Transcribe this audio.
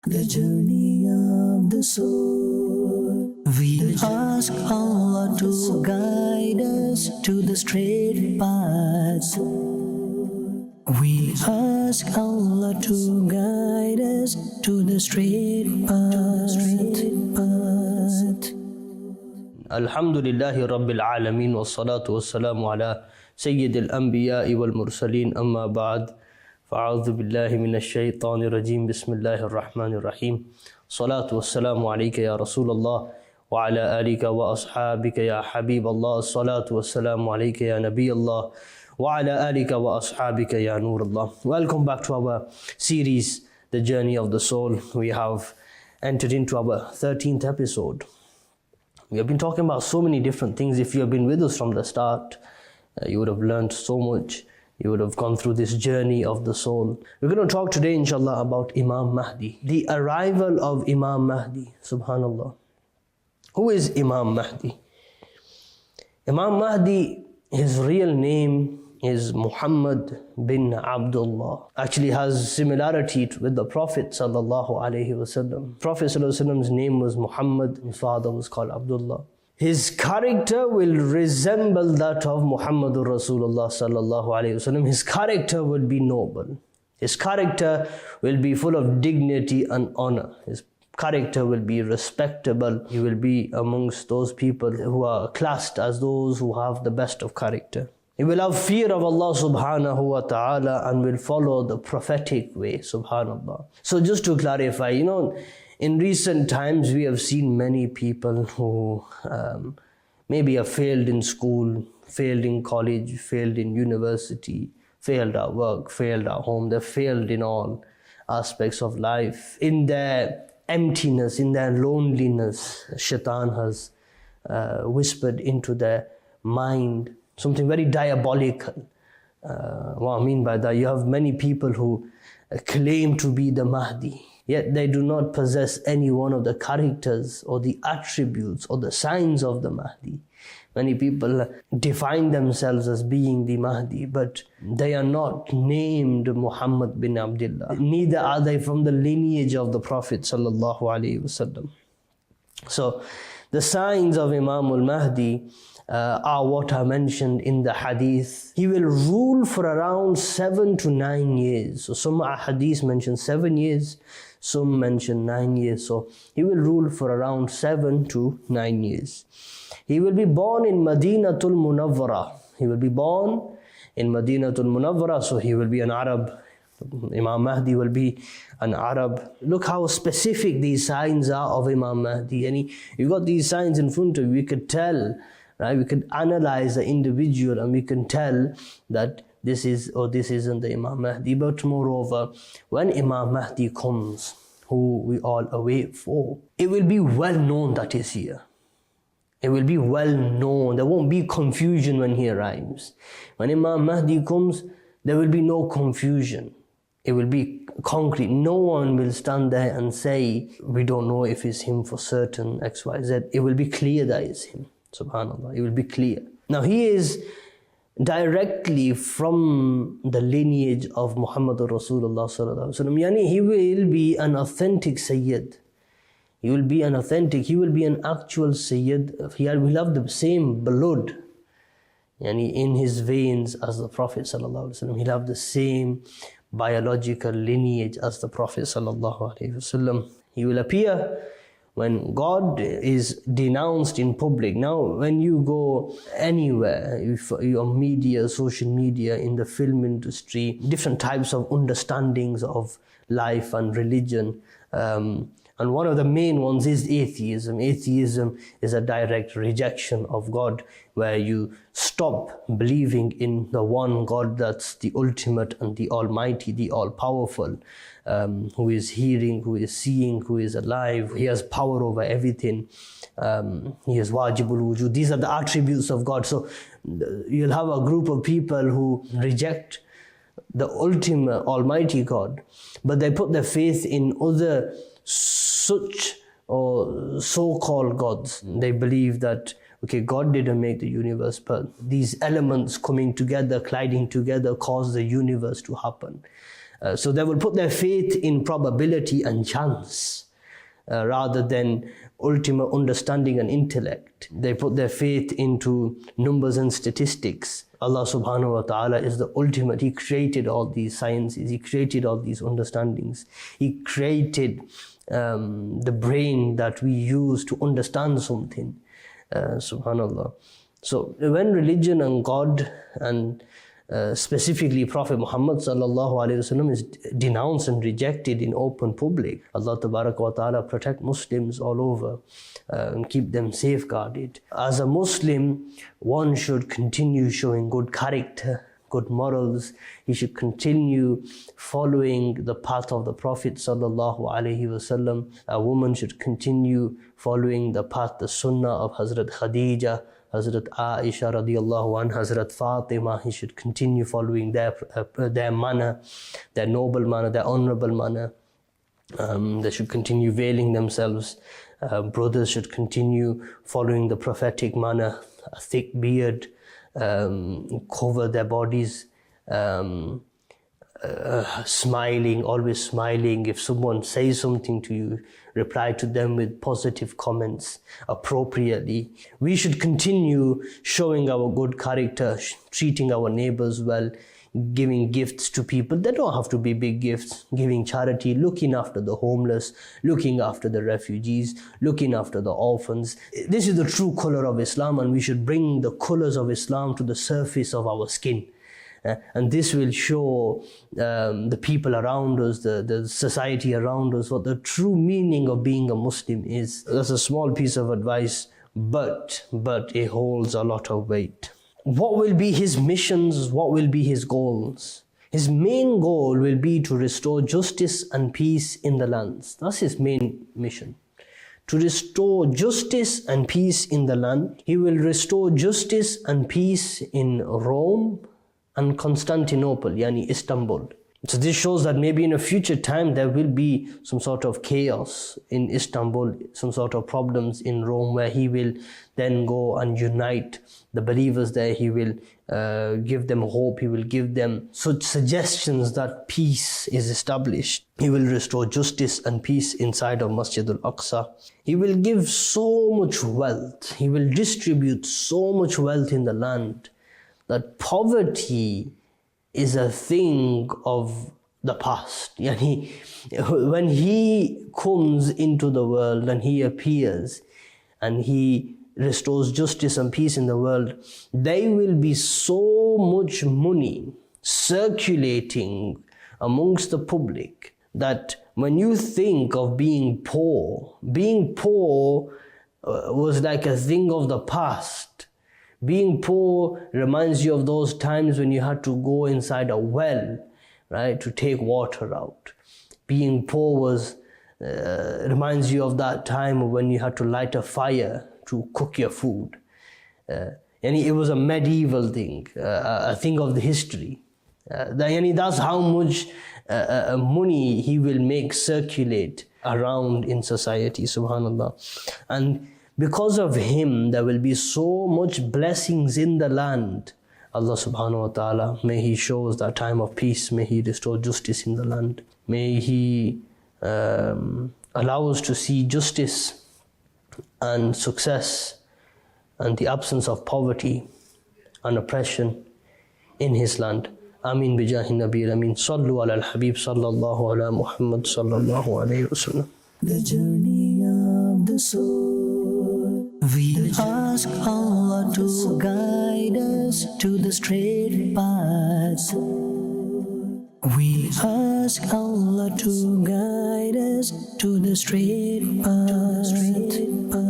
The journey of the soul. We ask Allah to guide us to the straight path. We ask Allah to guide us to the straight path. Alhamdulillahi Rabbil Alameen wa salatu wa salamu ala Sayyidil Anbiya'i wal Mursaleen amma ba'd. Fa'udhu billahi minash shaytanir rajeem. Bismillahir Rahmanir Rahim. Salatu wa salamu alayka ya Rasulullah wa ala alika wa ashabika ya Habiballah. Salatu wa salamu alayka ya Nabiyallah wa ala alika wa ashabika ya Nurullah. Welcome back to our series, The Journey of the Soul. We have entered into our 13th episode. We have been talking about so many different things. If you have been with us from the start, you would have learned so much. You would have gone through this journey of the soul. We're going to talk today, inshallah, about Imam Mahdi. The arrival of Imam Mahdi, subhanallah. Who is Imam Mahdi? Imam Mahdi, his real name is Muhammad bin Abdullah. Actually has similarity with the Prophet sallallahu alaihi wasallam. Prophet sallallahu alaihi wasallam's name was Muhammad, his father was called Abdullah. His character will resemble that of Muhammadur Rasulullah sallallahu alaihi wasallam. His character will be noble. His character will be full of dignity and honor. His character will be respectable. He will be amongst those people who are classed as those who have the best of character. He will have fear of Allah subhanahu wa ta'ala and will follow the prophetic way, subhanallah. So just to clarify, in recent times we have seen many people who maybe have failed in school, failed in college, failed in university, failed at work, failed at home. They've failed in all aspects of life. In their emptiness, in their loneliness, Shaitan has whispered into their mind something very diabolical. What I mean by that, you have many people who claim to be the Mahdi, yet they do not possess any one of the characters or the attributes or the signs of the Mahdi. Many people define themselves as being the Mahdi, but they are not named Muhammad bin Abdullah. Neither are they from the lineage of the Prophet sallallahu alaihi wasallam. So the signs of Imam al-Mahdi are what are mentioned in the hadith. He will rule for around 7 to 9 years. So some hadith mention 7 years, some mention 9 years. So he will rule for around 7 to 9 years. He will be born in Madinatul Munawwara. He will be born in Madinatul Munawwara, so he will be an Arab. Imam Mahdi will be an Arab. Look how specific these signs are of Imam Mahdi. And you've got these signs in front of you. We could tell, right? We could analyze the individual and we can tell that this is or this isn't the Imam Mahdi. But moreover, when Imam Mahdi comes, who we all await for, it will be well known that he's here. It will be well known. There won't be confusion when he arrives. When Imam Mahdi comes, there will be no confusion. It will be concrete. No one will stand there and say, we don't know if it's him for certain, X, Y, Z. It will be clear that it's him. Subhanallah. It will be clear. Now he is directly from the lineage of Muhammadur Rasulullah sallallahu alaihi wasallam. Yani he will be an authentic Sayyid. He will be an actual Sayyid. He will have the same blood in his veins as the Prophet sallallahu alaihi wasallam. He'll have the same biological lineage as the Prophet sallallahu alaihi wasallam. He will appear when God is denounced in public. Now, when you go anywhere, if you're media, social media, in the film industry, different types of understandings of life and religion, and one of the main ones is atheism. Atheism is a direct rejection of God, where you stop believing in the one God that's the ultimate and the almighty, the all-powerful, who is hearing, who is seeing, who is alive. He has power over everything. He is wajibul wujud. These are the attributes of God. So you'll have a group of people who reject the ultimate almighty God, but they put their faith in other such or so-called gods. They believe that, okay, God didn't make the universe, but these elements coming together, colliding together, cause the universe to happen. So they will put their faith in probability and chance rather than ultimate understanding and intellect. They put their faith into numbers and statistics. Allah subhanahu wa ta'ala is the ultimate. He created all these sciences. He created all these understandings. He created the brain that we use to understand something. Subhanallah. So when religion and God and specifically Prophet Muhammad sallallahu alaihi wasallam is denounced and rejected in open public, Allah tabaraka wa ta'ala protect Muslims all over and keep them safeguarded. As a Muslim, one should continue showing good character, good morals. He should continue following the path of the Prophet sallallahu alaihi wasallam. A woman should continue following the path, the Sunnah of Hazrat Khadija, Hazrat Aisha radiallahu anha, Hazrat Fatima. He should continue following their manner, their noble manner, their honorable manner. They should continue veiling themselves. Brothers should continue following the prophetic manner, a thick beard, cover their bodies, smiling, always smiling. If someone says something to you, reply to them with positive comments appropriately. We should continue showing our good character, treating our neighbors well, giving gifts to people. They don't have to be big gifts. Giving charity, looking after the homeless, looking after the refugees, looking after the orphans. This is the true color of Islam, and we should bring the colors of Islam to the surface of our skin. And this will show the people around us, the society around us, what the true meaning of being a Muslim is. That's a small piece of advice, but it holds a lot of weight. What will be his missions? What will be his goals? His main goal will be to restore justice and peace in the lands. That's his main mission. To restore justice and peace in the land. He will restore justice and peace in Rome and Constantinople, yani Istanbul. So this shows that maybe in a future time there will be some sort of chaos in Istanbul, some sort of problems in Rome, where he will then go and unite the believers there. He will give them hope. He will give them such suggestions that peace is established. He will restore justice and peace inside of Masjid al-Aqsa. He will give so much wealth. He will distribute so much wealth in the land that poverty is a thing of the past. Yani, when he comes into the world and he appears and he restores justice and peace in the world, there will be so much money circulating amongst the public that when you think of being poor was like a thing of the past. Being poor reminds you of those times when you had to go inside a well, right, to take water out. Being poor reminds you of that time when you had to light a fire to cook your food. And it was a medieval thing, a thing of the history. That's how much money he will make circulate around in society, subhanallah. And because of him, there will be so much blessings in the land. Allah subhanahu wa ta'ala, may He show us that time of peace. May He restore justice in the land. May He allow us to see justice and success and the absence of poverty and oppression in His land. Ameen bijahi Nabi Ameen. Sallu ala al-Habib sallallahu ala Muhammad sallallahu alayhi wa sallam. The journey of the soul. We ask Allah to guide us to the straight path. We ask Allah to guide us to the straight path.